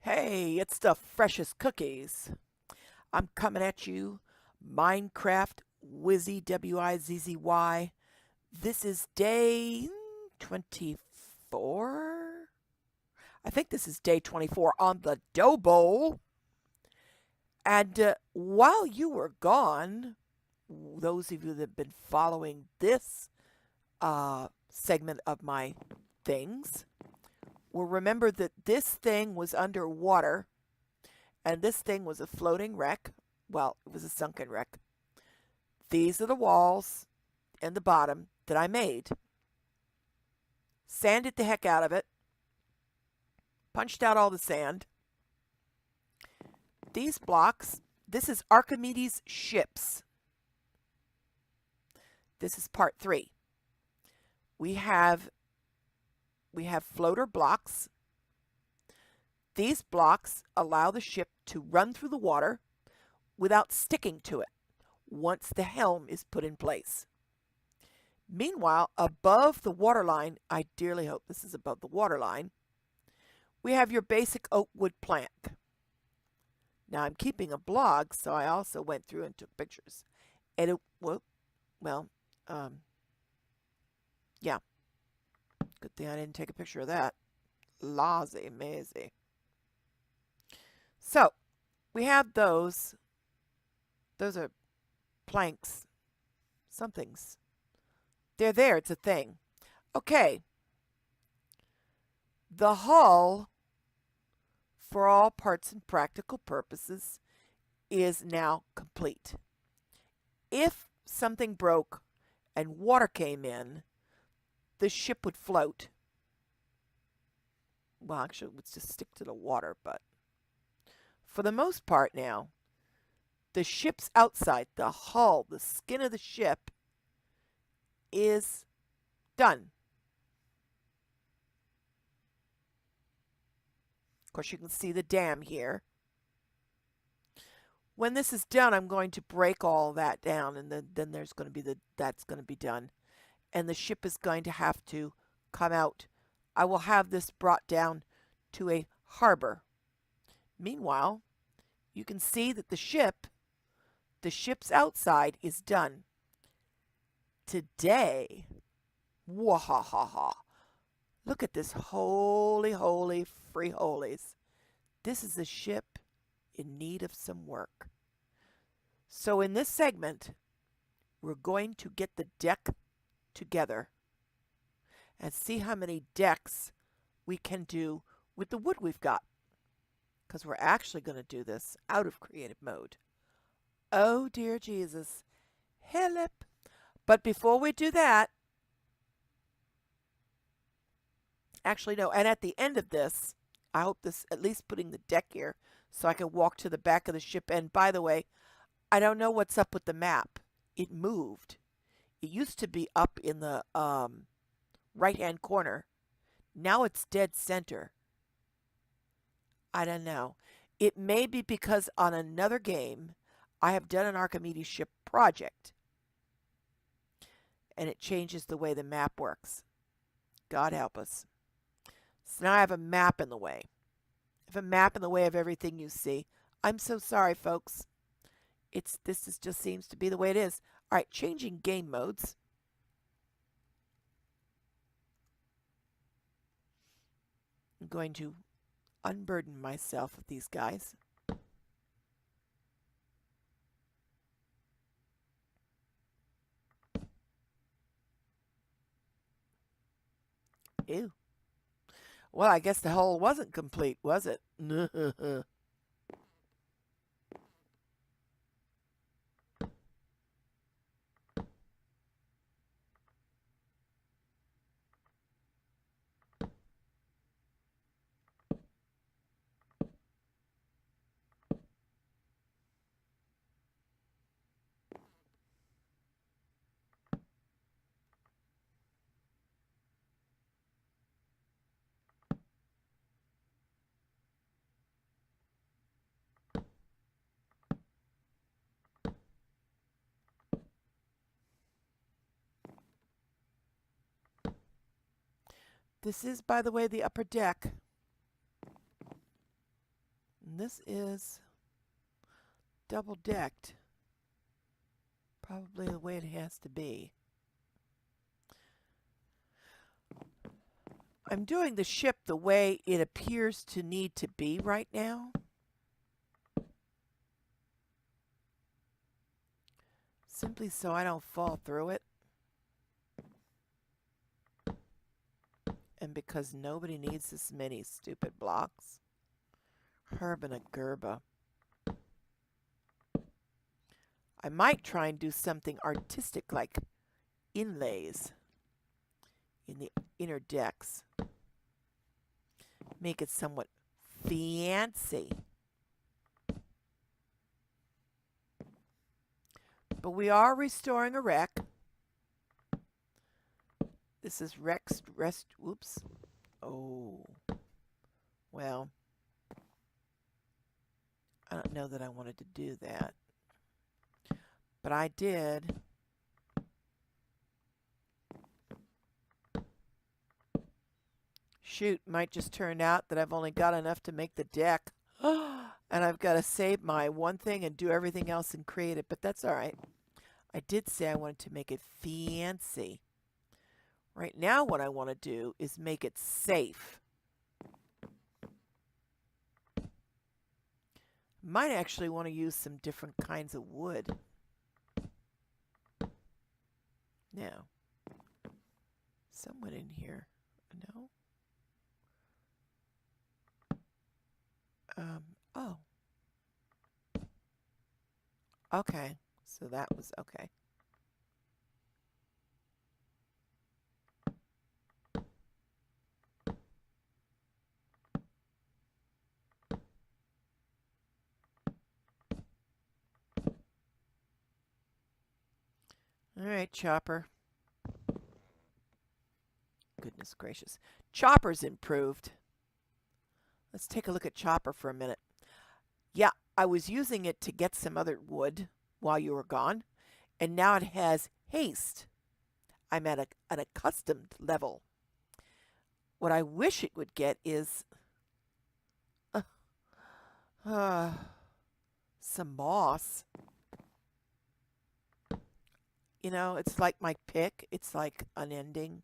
Hey, it's the freshest cookies. I'm coming at you, Minecraft WIZZY, WIZZY. This is day 24. I think this is day 24 on the Doughbowl. And while you were gone, those of you that have been following this segment of my things will remember that this thing was underwater and this thing was a floating wreck. Well, it was a sunken wreck. These are the walls and the bottom that I made. Sanded the heck out of it. Punched out all the sand. These blocks, this is Archimedes ships. This is part 3. We have floater blocks. These blocks allow the ship to run through the water without sticking to it once the helm is put in place. Meanwhile, above the waterline, I dearly hope this is above the waterline, we have your basic oak wood plank. Now I'm keeping a blog, so I also went through and took pictures. And it, yeah. Good thing I didn't take a picture of that. Lazy-mazy. So, we have those. Those are planks. Somethings. They're there. It's a thing. Okay. The hull, for all parts and practical purposes, is now complete. If something broke and water came in, the ship would float. Well, actually, it would just stick to the water, but for the most part now, the ship's outside, the hull, the skin of the ship is done. Of course, you can see the dam here. When this is done, I'm going to break all that down, and then there's going to be that's going to be done. And the ship is going to have to come out. I will have this brought down to a harbor. Meanwhile, you can see that the ship's outside is done. Today, wahahaha, look at this holy, holy, free holies. This is a ship in need of some work. So in this segment, we're going to get the deck together and see how many decks we can do with the wood we've got, because we're actually going to do this out of creative mode. Oh dear Jesus, help. But before we do that, actually no, and at the end of this, I hope this, at least putting the deck here so I can walk to the back of the ship. And by the way, I don't know what's up with the map. It moved. It used to be up in the right-hand corner. Now it's dead center. I don't know. It may be because on another game, I have done an Archimedes ship project. And it changes the way the map works. God help us. So now I have a map in the way. I have a map in the way of everything you see. I'm so sorry, folks. This just seems to be the way it is. All right, changing game modes. I'm going to unburden myself of these guys. Ew. Well, I guess the hull wasn't complete, was it? This is, by the way, the upper deck. And this is double decked. Probably the way it has to be. I'm doing the ship the way it appears to need to be right now. Simply so I don't fall through it. And because nobody needs this many stupid blocks. Herb and a Gerba. I might try and do something artistic like inlays in the inner decks. Make it somewhat fancy. But we are restoring a wreck. This is whoops. Oh. Well, I don't know that I wanted to do that. But I did. Shoot, might just turn out that I've only got enough to make the deck. And I've got to save my one thing and do everything else and create it. But that's all right. I did say I wanted to make it fancy. Right now what I want to do is make it safe. Might actually want to use some different kinds of wood. Now, someone in here, no? Oh. Okay, so that was okay. All right, Chopper. Goodness gracious. Chopper's improved. Let's take a look at Chopper for a minute. Yeah, I was using it to get some other wood while you were gone, and now it has haste. I'm at an accustomed level. What I wish it would get is some moss. You know, it's like my pick. It's like unending.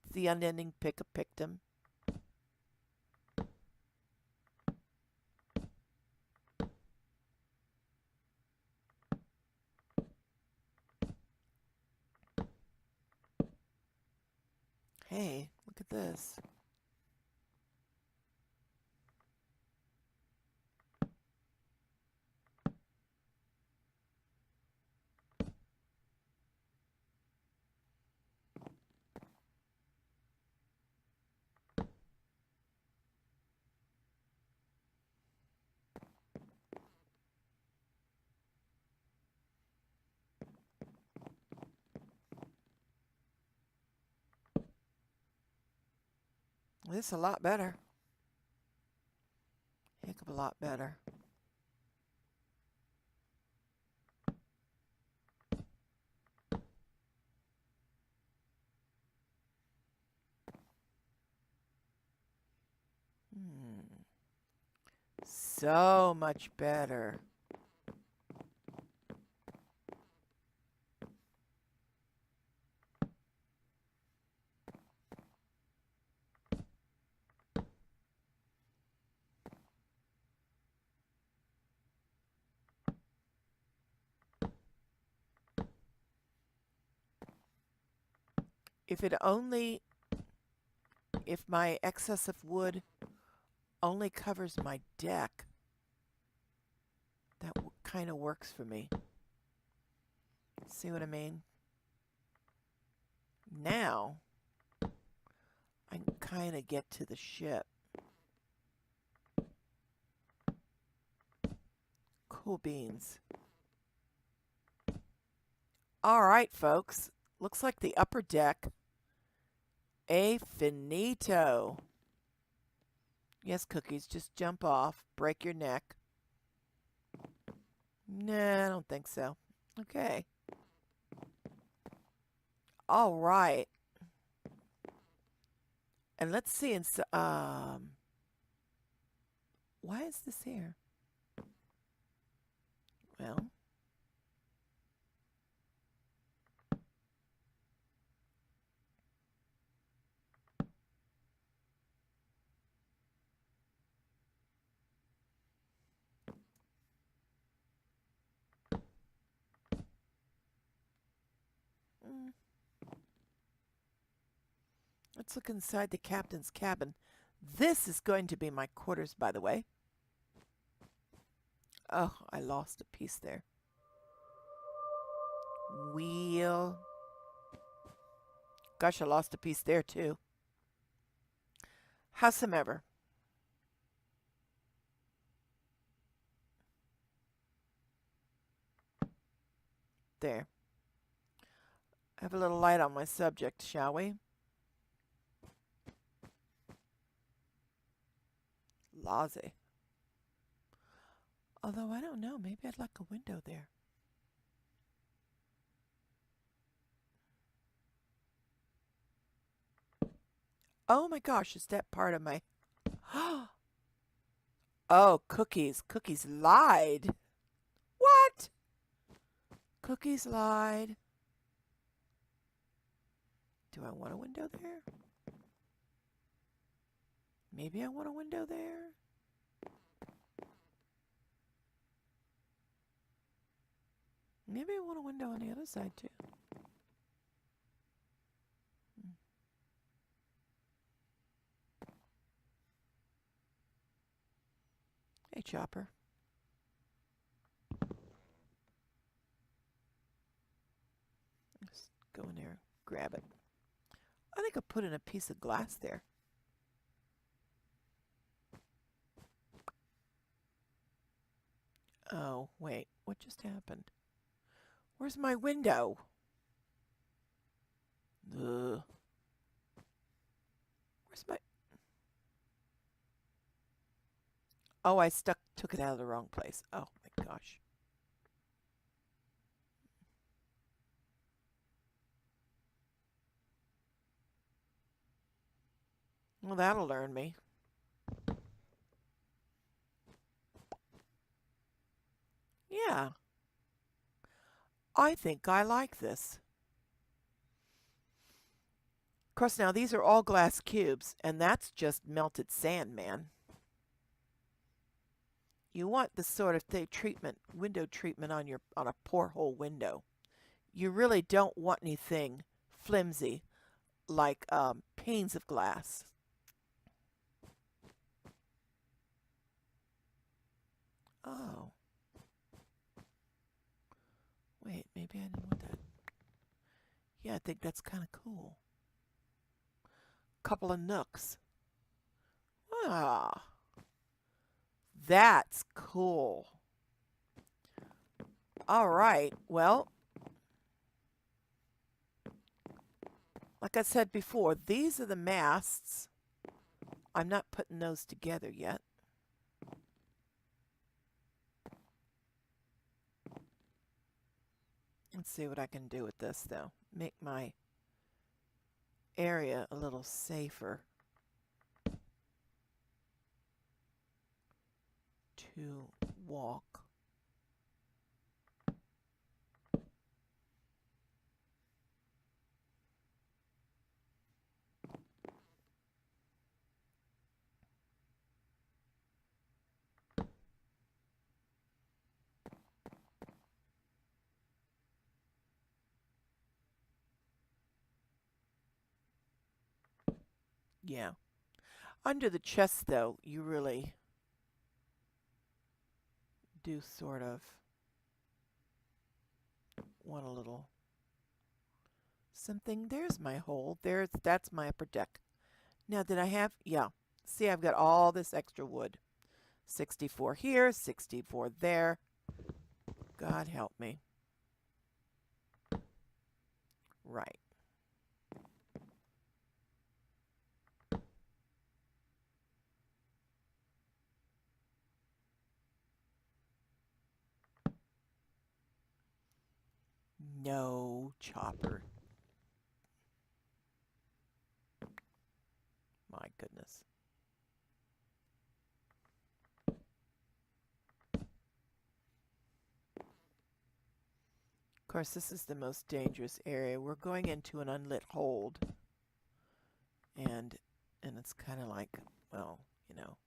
It's the unending pick of pickdom. Hey, look at this. This is a lot better. Heck of a lot better. So much better. If my excess of wood only covers my deck, that kind of works for me. See what I mean? Now, I can kind of get to the ship. Cool beans. All right, folks. Looks like the upper deck. A finito. Yes, Cookies, just jump off. Break your neck. Nah, I don't think so. Okay. All right. And let's see. Why is this here? Well, let's look inside the captain's cabin. This is going to be my quarters, by the way. Oh, I lost a piece there. Wheel. Gosh, I lost a piece there too. Howsomever. There. Have a little light on my subject, shall we? Lazy. Although, I don't know. Maybe I'd like a window there. Oh my gosh, is that part of my... Oh, cookies. Cookies lied. What? Cookies lied. Do I want a window there? Maybe I want a window there. Maybe I want a window on the other side too. Hey, Chopper. Just go in there, grab it. I think I'll put in a piece of glass there. Oh, wait. What just happened? Where's my window? Ugh. Where's my... Oh, I took it out of the wrong place. Oh, my gosh. Well, that'll learn me. Yeah. I think I like this. Of course, now these are all glass cubes, and that's just melted sand, man. You want this sort of treatment, window treatment on a porthole window. You really don't want anything flimsy like panes of glass. Oh. Wait, maybe I didn't want that. Yeah, I think that's kind of cool. Couple of nooks. Ah. That's cool. All right. Well, like I said before, these are the masts. I'm not putting those together yet. Let's see what I can do with this, though. Make my area a little safer to walk. Yeah. Under the chest, though, you really do sort of want a little something. There's my hole. That's my upper deck. Now, did I have... Yeah. See, I've got all this extra wood. 64 here, 64 there. God help me. Right. No, Chopper. My goodness. course, this is the most dangerous area. We're going into an unlit hold. And it's kind of like, well, you know.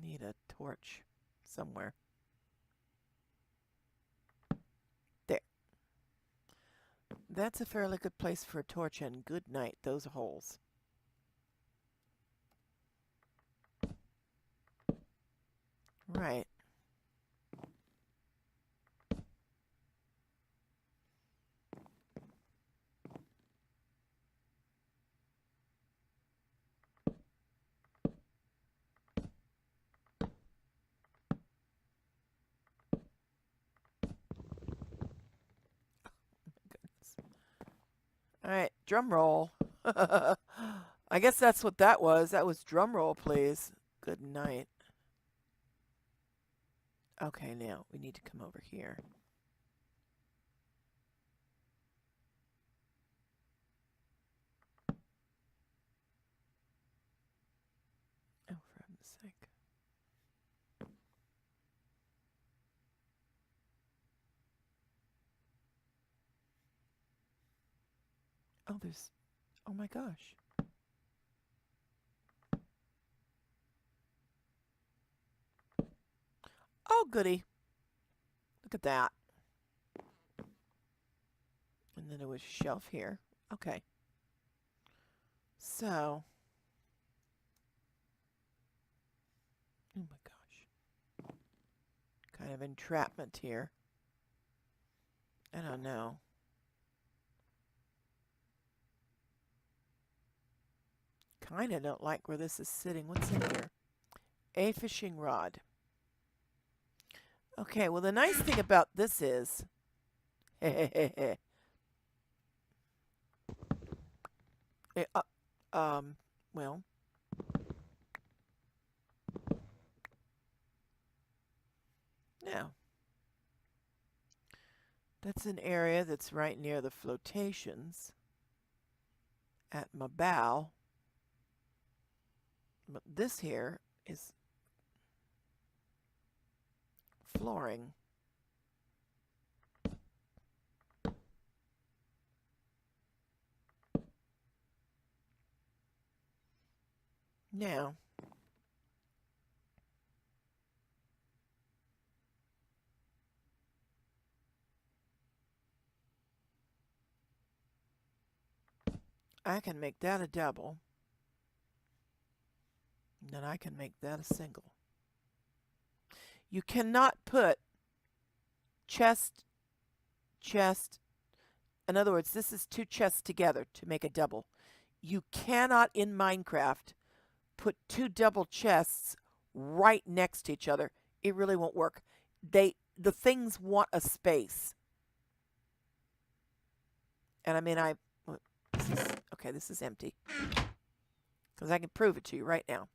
Need a torch somewhere. There. That's a fairly good place for a torch, and good night, those holes. Right. All right, drum roll. I guess that's what that was. That was drum roll, please. Good night. Okay, now we need to come over here. Oh, for heaven's sake. Oh, there's... Oh my gosh. Oh, goody. Look at that. And then there was a shelf here. Okay. So... Oh my gosh. Kind of entrapment here. I don't know. Kind of don't like where this is sitting. What's in here? A fishing rod. Okay, well the nice thing about this is... well... Now, that's an area that's right near the flotations at my bow. But this here is flooring. Now, I can make that a double. And then I can make that a single. You cannot put chest. In other words, this is two chests together to make a double. You cannot in Minecraft put two double chests right next to each other. It really won't work. The things want a space. And I mean, this is empty. Because I can prove it to you right now.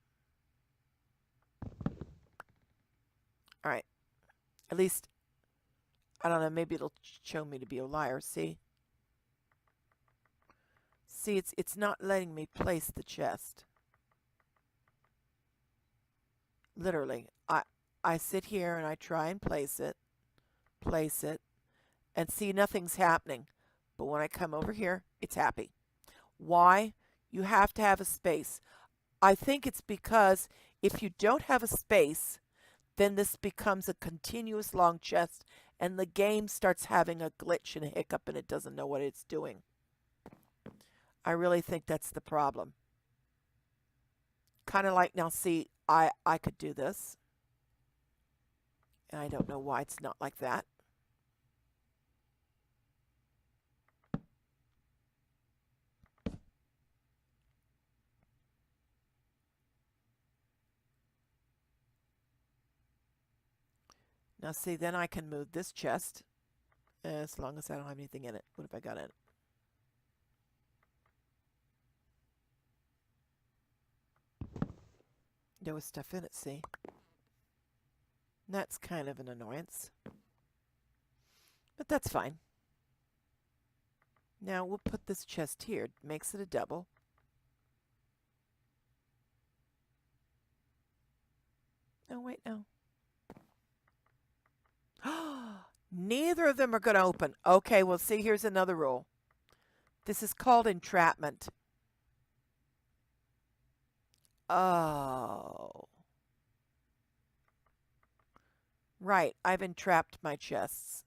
All right. At least, I don't know, maybe it'll show me to be a liar. See? See, it's not letting me place the chest. Literally. I sit here and I try and place it, and see nothing's happening. But when I come over here, it's happy. Why? You have to have a space. I think it's because if you don't have a space, then this becomes a continuous long chest and the game starts having a glitch and a hiccup and it doesn't know what it's doing. I really think that's the problem. Kind of like, now see, I could do this. And I don't know why it's not like that. Now see, then I can move this chest as long as I don't have anything in it. What have I got in it? There was stuff in it, see? And that's kind of an annoyance. But that's fine. Now we'll put this chest here. Makes it a double. No, wait, no. Neither of them are going to open. Okay, well, see, here's another rule. This is called entrapment. Oh. Right, I've entrapped my chests.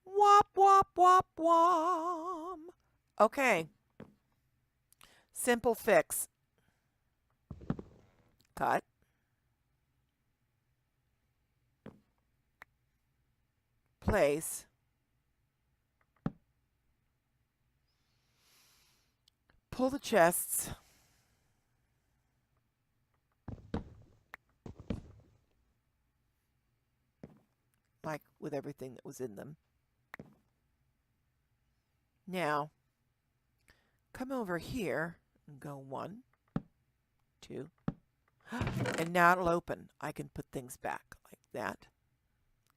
Wop, wop, wop, wop. Okay. Simple fix. Cut. Place. Pull the chests. Like with everything that was in them. Now, come over here and go 1, 2. And now it'll open. I can put things back like that.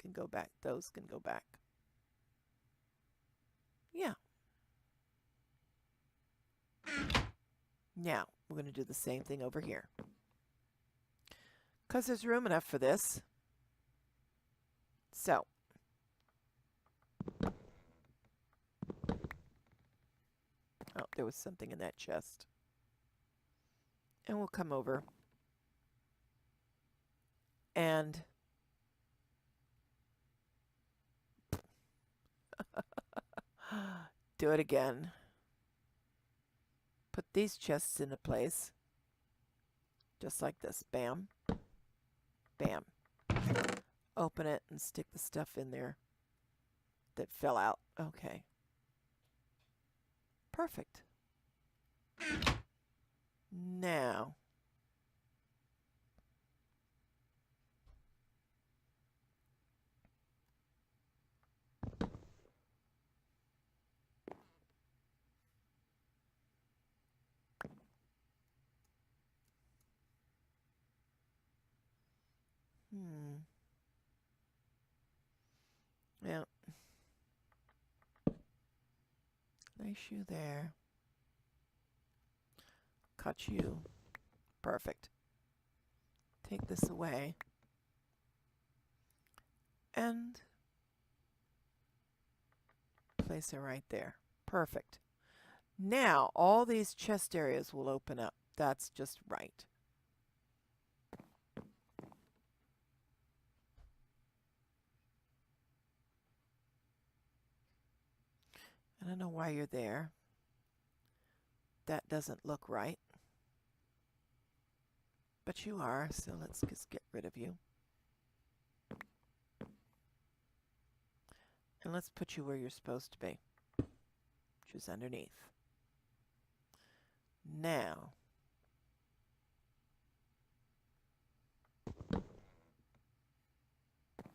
Can go back. Those can go back. Yeah. Now, we're going to do the same thing over here. Because there's room enough for this. So. Oh, there was something in that chest. And we'll come over. And do it again. Put these chests into place. Just like this. Bam. Bam. Open it and stick the stuff in there that fell out. Okay. Perfect. Now. Yeah. Place you there. Cut you. Perfect. Take this away. And place it right there. Perfect. Now all these chest areas will open up. That's just right. I don't know why you're there. That doesn't look right. But you are, so let's just get rid of you. And let's put you where you're supposed to be, which is underneath. Now,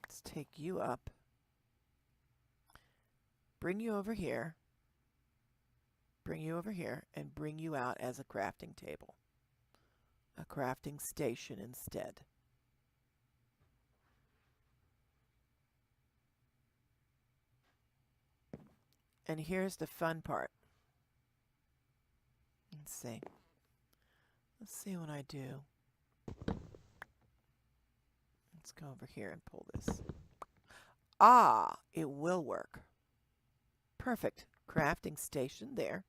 let's take you up, bring you over here, and bring you out as a crafting table. A crafting station instead. And here's the fun part. Let's see. Let's see what I do. Let's go over here and pull this. Ah, it will work. Perfect. Crafting station there.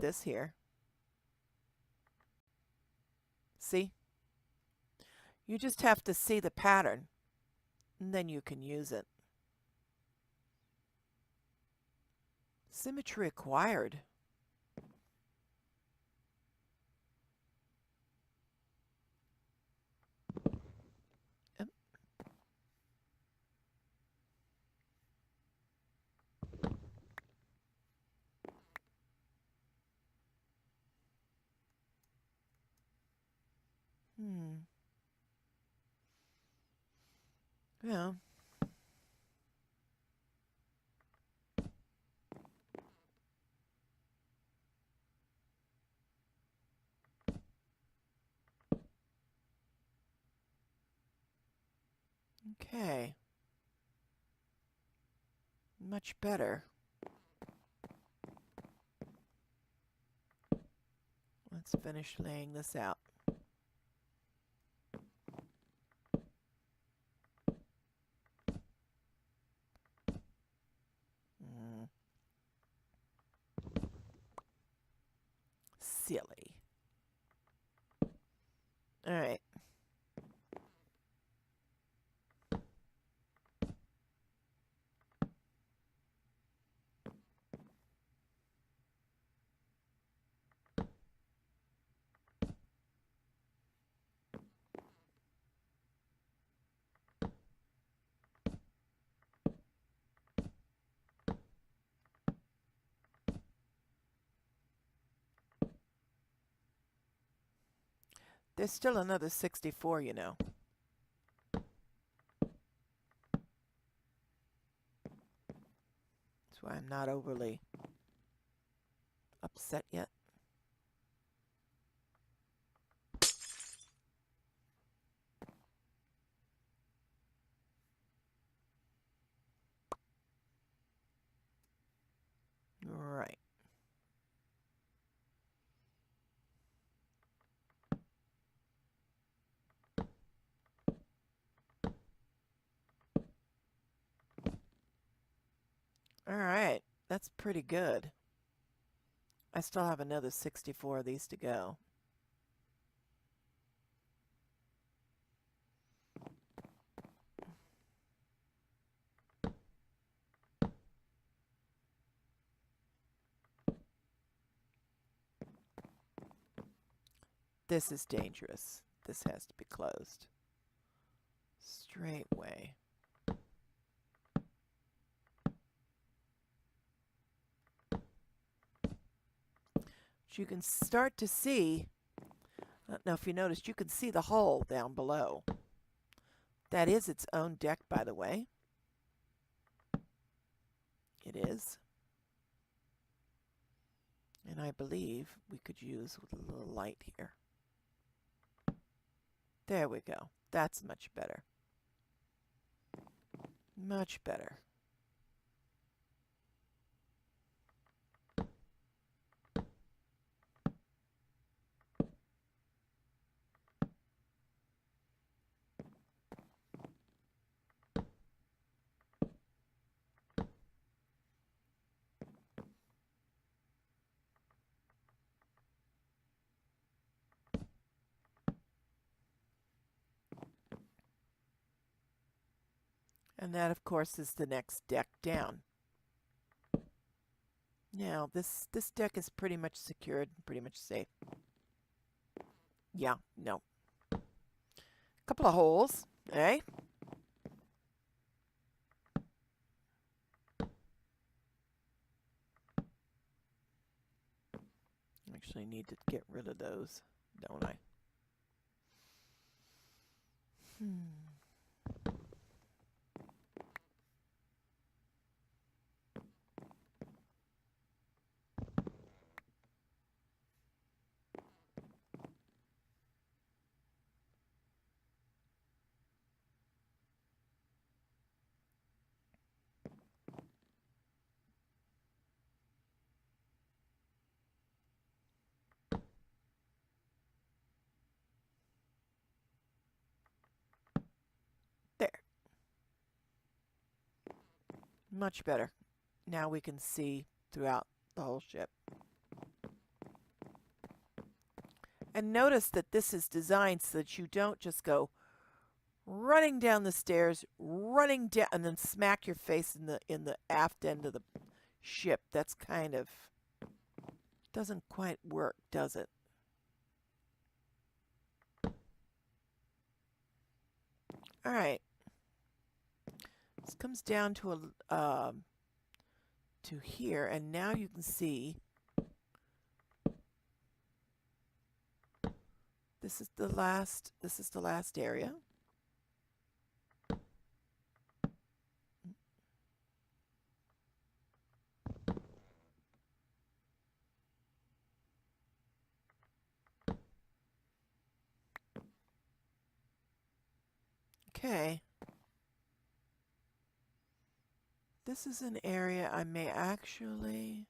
This here. See? You just have to see the pattern, and then you can use it. Symmetry acquired. Yeah. Okay. Much better. Let's finish laying this out. Silly. All right. There's still another 64, you know. That's why I'm not overly upset yet. Right. All right. That's pretty good. I still have another 64 of these to go. This is dangerous. This has to be closed. Straightway. You can start to see, I don't know if you noticed, you can see the hole down below. That is its own deck, by the way. It is. And I believe we could use with a little light here. There we go. That's much better. Much better. And that, of course, is the next deck down. Now, this deck is pretty much secured, pretty much safe. Yeah, no. Couple of holes, eh? Actually need to get rid of those, don't I? There. Much better. Now we can see throughout the whole ship. And notice that this is designed so that you don't just go running down the stairs, running down, and then smack your face in the aft end of the ship. That's kind of doesn't quite work, does it? All right. This comes down to to here, and now you can see this is the last area. Okay. This is an area I may actually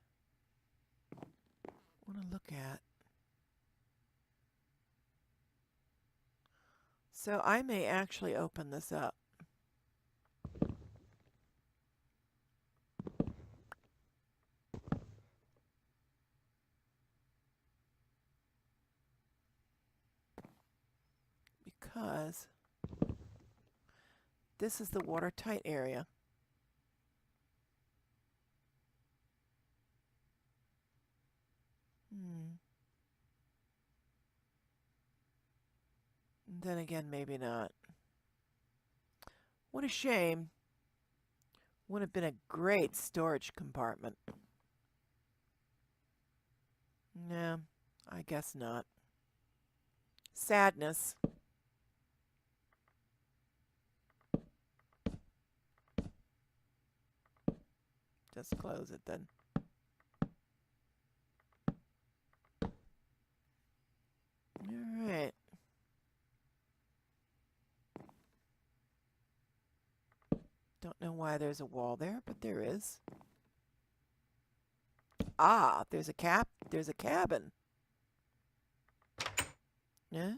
want to look at. So I may actually open this up. Because this is the watertight area. Then again, maybe not. What a shame. Would have been a great storage compartment. No, I guess not. Sadness. Just close it then. All right. Don't know why there's a wall there, but there is. Ah, there's a cabin. Yeah.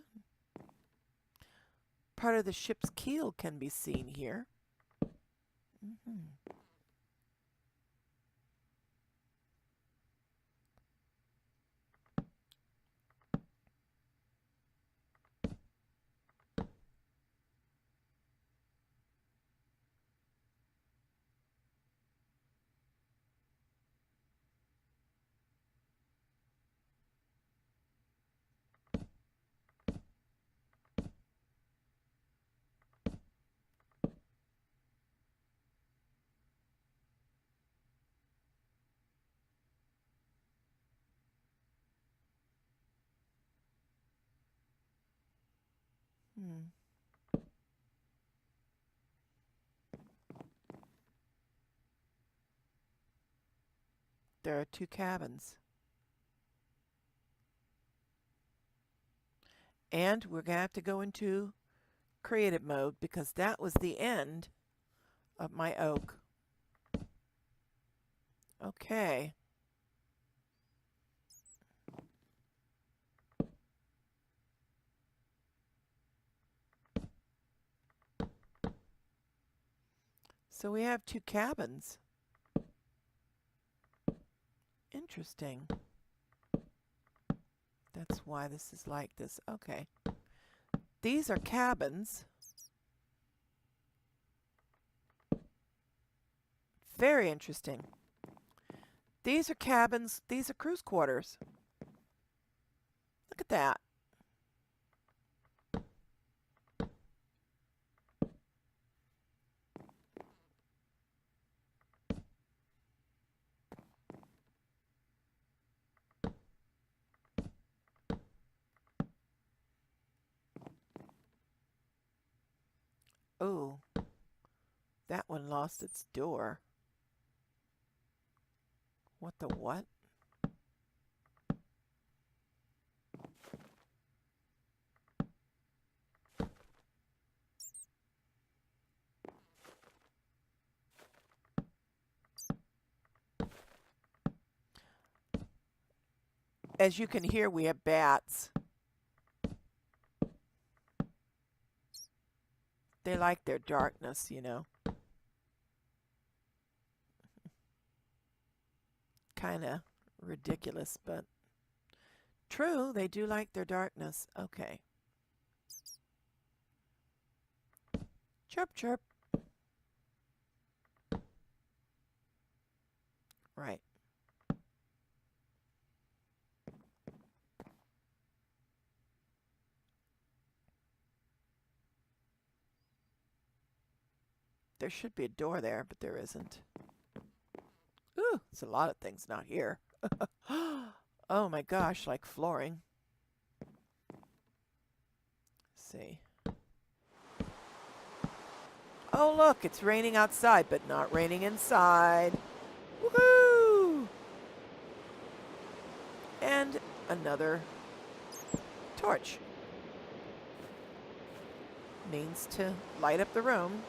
Part of the ship's keel can be seen here. There are two cabins. And we're going to have to go into creative mode because that was the end of my oak. Okay. So we have two cabins. Interesting. That's why this is like this. Okay. These are cabins. Very interesting. These are cabins. These are cruise quarters. Look at that. Oh, that one lost its door. What the what? As you can hear, we have bats. They like their darkness, you know. Kind of ridiculous, but true, they do like their darkness. Okay. Chirp, chirp. Right. There should be a door there, but there isn't. Ooh, it's a lot of things not here. Oh my gosh, like flooring. Let's see. Oh look, it's raining outside, but not raining inside. Woohoo! And another torch. Means to light up the room.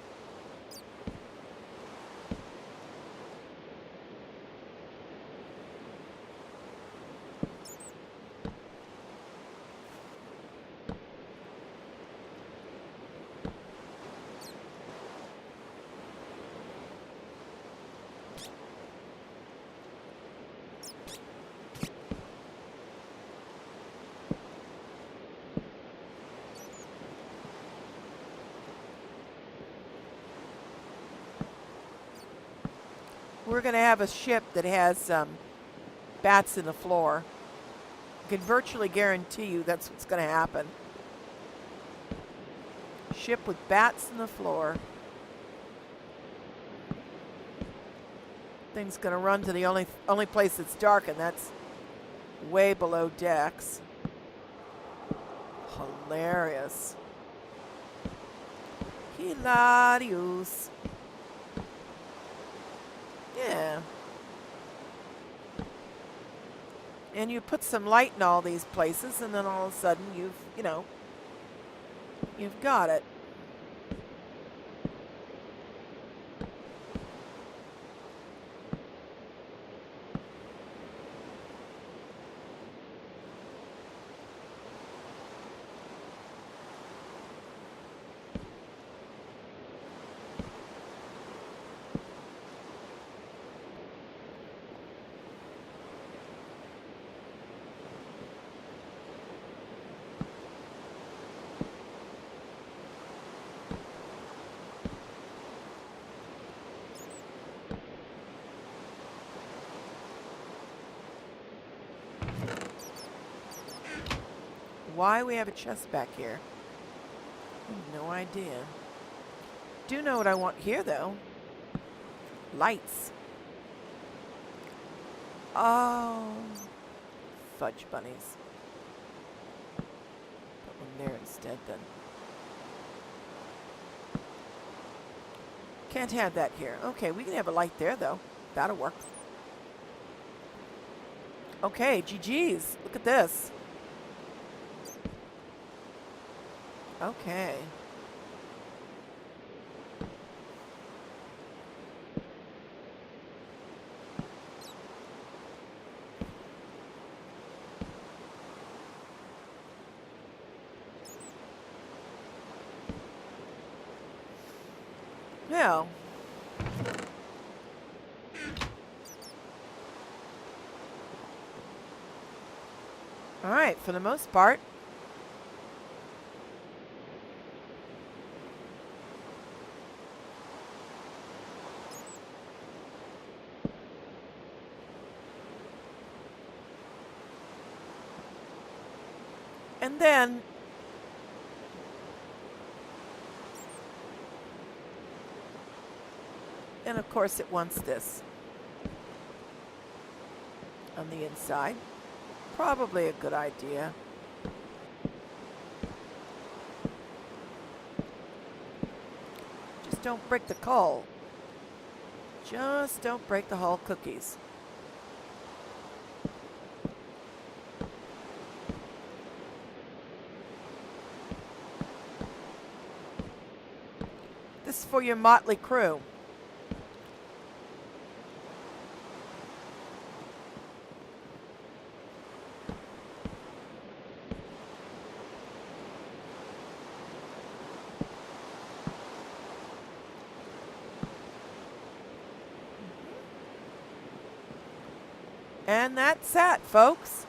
We're going to have a ship that has bats in the floor. I can virtually guarantee you that's what's going to happen. Ship with bats in the floor. Thing's going to run to the only place that's dark, and that's way below decks. Hilarious. Hilarious. Yeah. And you put some light in all these places, and then all of a sudden you've got it. Why we have a chest back here? I have no idea. Do know what I want here, though. Lights. Oh, fudge bunnies. Put one there instead, then. Can't have that here. Okay, we can have a light there, though. That'll work. Okay, GG's. Look at this. Okay. Now, all right, for the most part, and then and of course it wants this on the inside. Probably a good idea. Just don't break the coal. Just don't break the whole cookies. This is for your motley crew. And that's that, folks.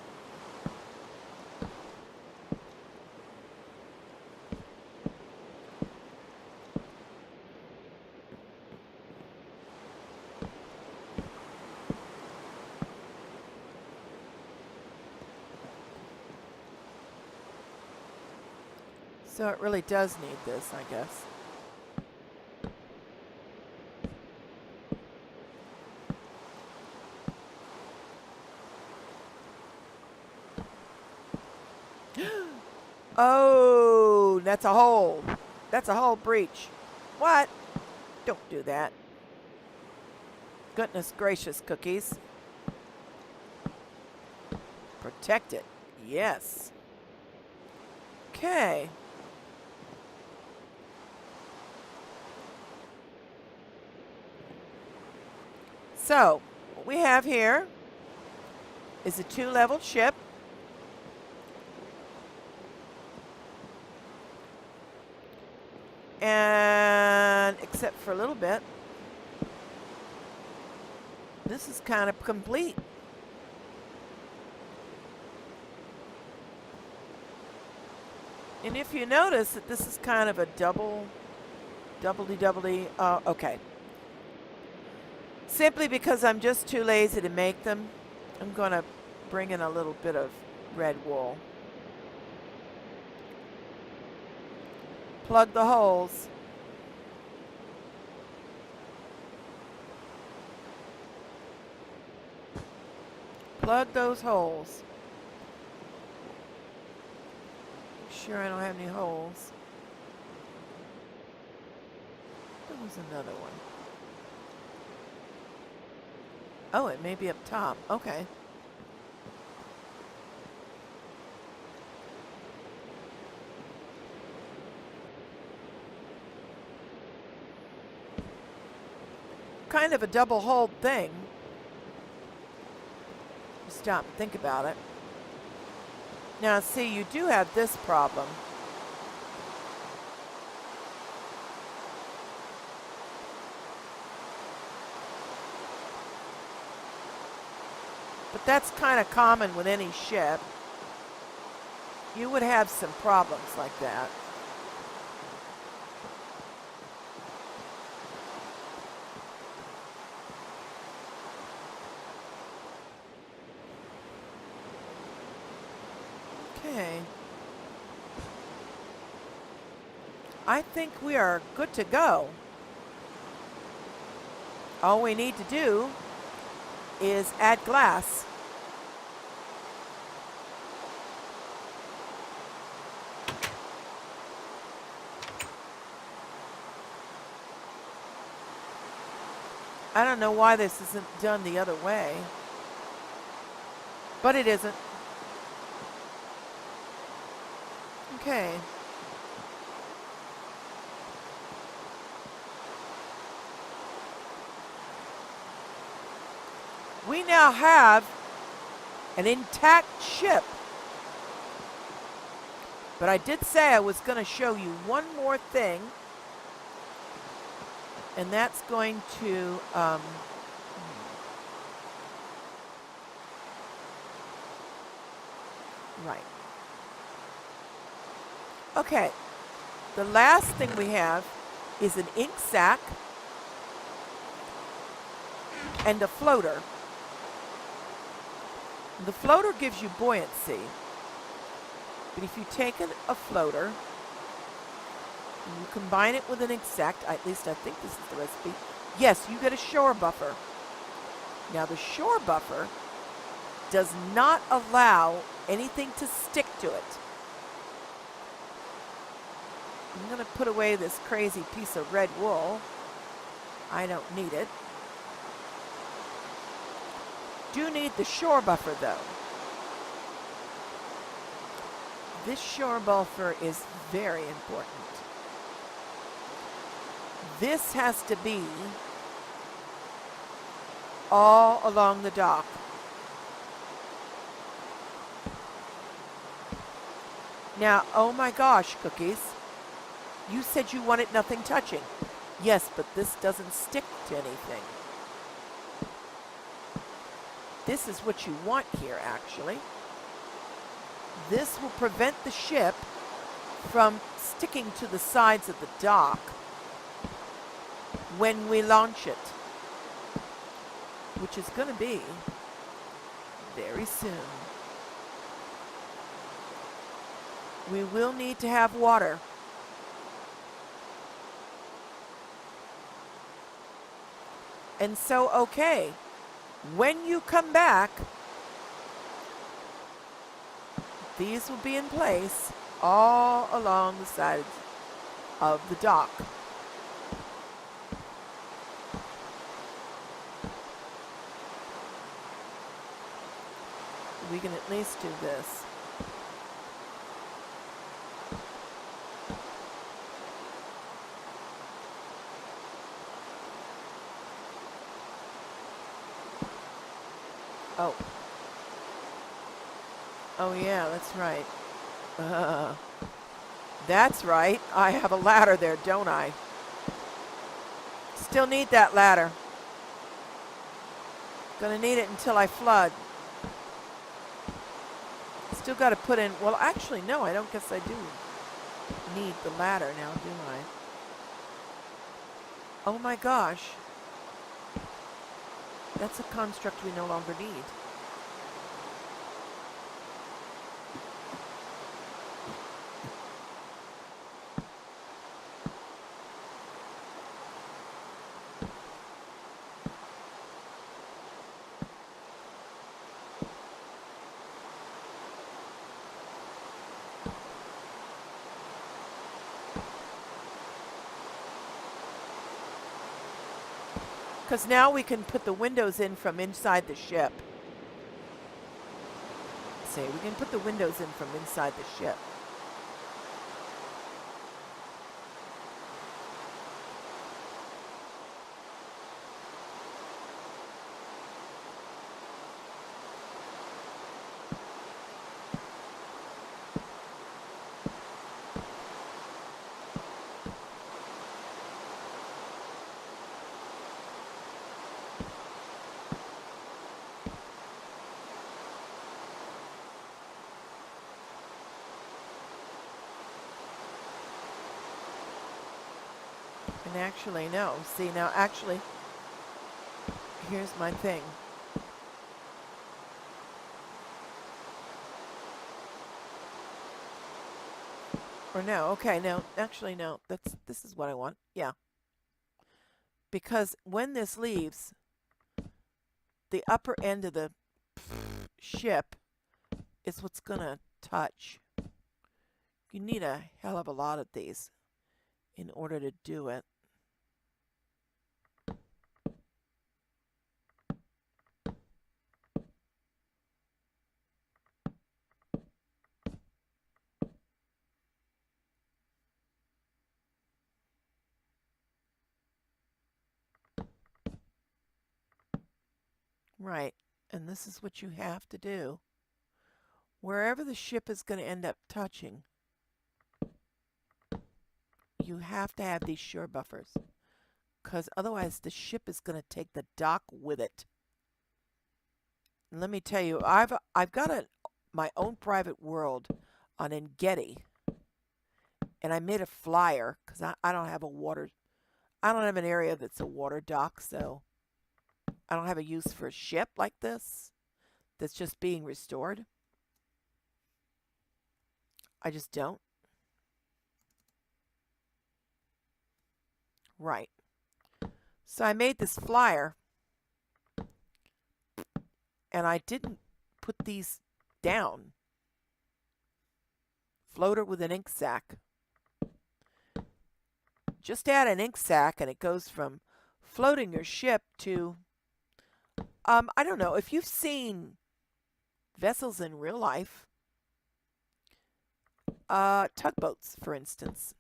So it really does need this, I guess. Oh, that's a hole. That's a hole breach. What? Don't do that. Goodness gracious, cookies. Protect it. Yes. Okay. So, what we have here is a 2-level ship. And except for a little bit, this is kind of complete. And if you notice that this is kind of a doubledy, okay. Simply because I'm just too lazy to make them, I'm going to bring in a little bit of red wool. Plug the holes. Plug those holes. Make sure I don't have any holes. There was another one. Oh, it may be up top. Okay. Kind of a double-holed thing. Stop and think about it. Now, see, you do have this problem. But that's kind of common with any ship. You would have some problems like that. Okay. I think we are good to go. All we need to do is add glass. I don't know why this isn't done the other way, but it isn't. Okay. We now have an intact ship. But I did say I was going to show you one more thing. And that's going to right. Okay. The last thing we have is an ink sac and a floater. The floater gives you buoyancy. But if you take a floater and you combine it with an ink sac, at least I think this is the recipe, yes, you get a shore buffer. Now the shore buffer does not allow anything to stick to it. I'm going to put away this crazy piece of red wool. I don't need it. Do need the shore buffer though. This shore buffer is very important. This has to be all along the dock. Now, oh my gosh, Cookies, you said you wanted nothing touching. Yes, but this doesn't stick to anything. This is what you want here, actually. This will prevent the ship from sticking to the sides of the dock when we launch it, which is going to be very soon. We will need to have water. And so, okay, when you come back, these will be in place all along the sides of the dock. We can at least do this. Oh. Oh yeah, that's right. That's right. I have a ladder there, don't I? Still need that ladder. Gonna need it until I flood. Still got to put in, well actually no, I don't guess I do. need the ladder now, do I? Oh my gosh. That's a construct we no longer need. Because now we can put the windows in from inside the ship. See, we can put the windows in from inside the ship. And actually, no. See, now actually, here's my thing. Or no, okay, no, actually, no. This is what I want. Yeah. Because when this leaves, the upper end of the ship is what's going to touch. You need a hell of a lot of these in order to do it. Right, and this is what you have to do. Wherever the ship is going to end up touching, you have to have these shore buffers, because otherwise the ship is going to take the dock with it. And let me tell you, I've got my own private world on Engedi, and I made a flyer because I don't have an area that's a water dock, so I don't have a use for a ship like this that's just being restored. I just don't. Right. So I made this flyer, and I didn't put these down. Floater with an ink sac. Just add an ink sac, and it goes from floating your ship to, I don't know, if you've seen vessels in real life, tugboats, for instance,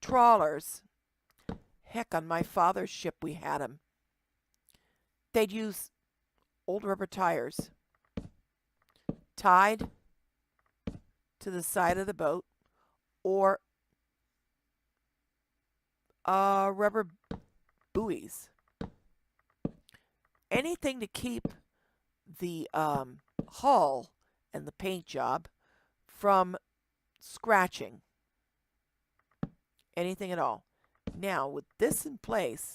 trawlers. Heck, on my father's ship we had them. They'd use old rubber tires tied to the side of the boat, or rubber buoys. Anything to keep the hull and the paint job from scratching. Anything at all. Now, with this in place,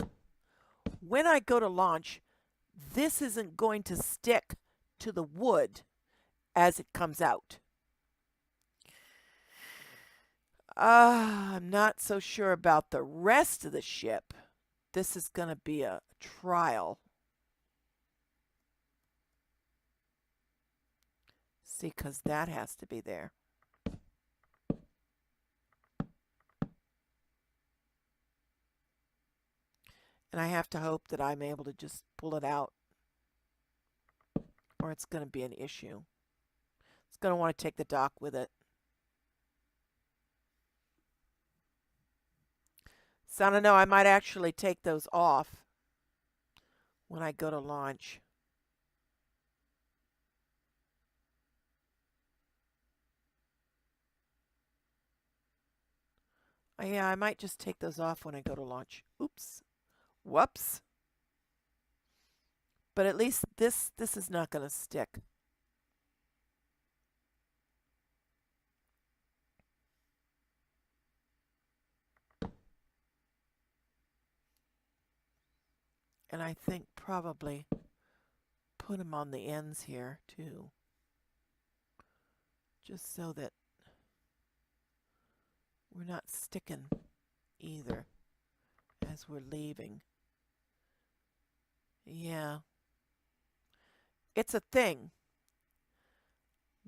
when I go to launch, this isn't going to stick to the wood as it comes out. I'm not so sure about the rest of the ship. This is going to be a trial. See, because that has to be there. And I have to hope that I'm able to just pull it out, or it's going to be an issue. It's going to want to take the dock with it. So I don't know, I might actually take those off when I go to launch. Yeah, I might just take those off when I go to launch. Oops. Whoops. But at least this is not going to stick. And I think probably put them on the ends here too. Just so that we're not sticking either as we're leaving. Yeah. It's a thing.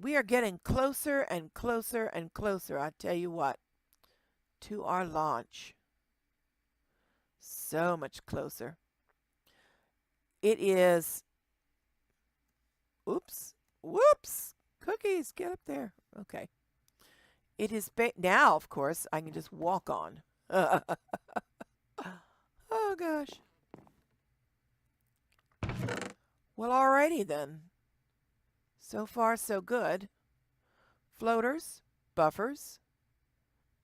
We are getting closer and closer and closer, I tell you what, to our launch. So much closer. It is, oops, whoops, cookies, get up there. Okay. It is, now, of course, I can just walk on. Oh, gosh. Well, alrighty then. So far, so good. Floaters, buffers.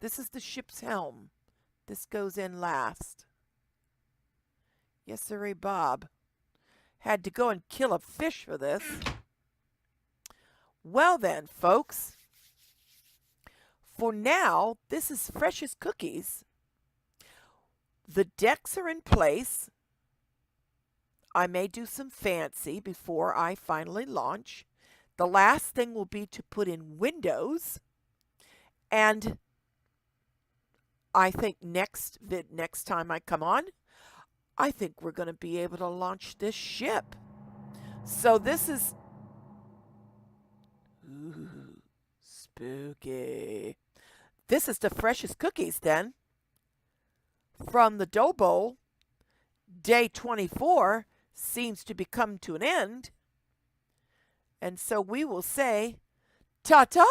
This is the ship's helm. This goes in last. Yes, sirree, Bob. Had to go and kill a fish for this. Well then, folks. For now, this is Freshest cookies. The decks are in place. I may do some fancy before I finally launch. The last thing will be to put in windows. And I think next time I come on, I think we're going to be able to launch this ship. So this is... Ooh, spooky. This is the Freshest cookies then. From the Doughbowl, day 24 seems to be come to an end. And so we will say, ta-ta!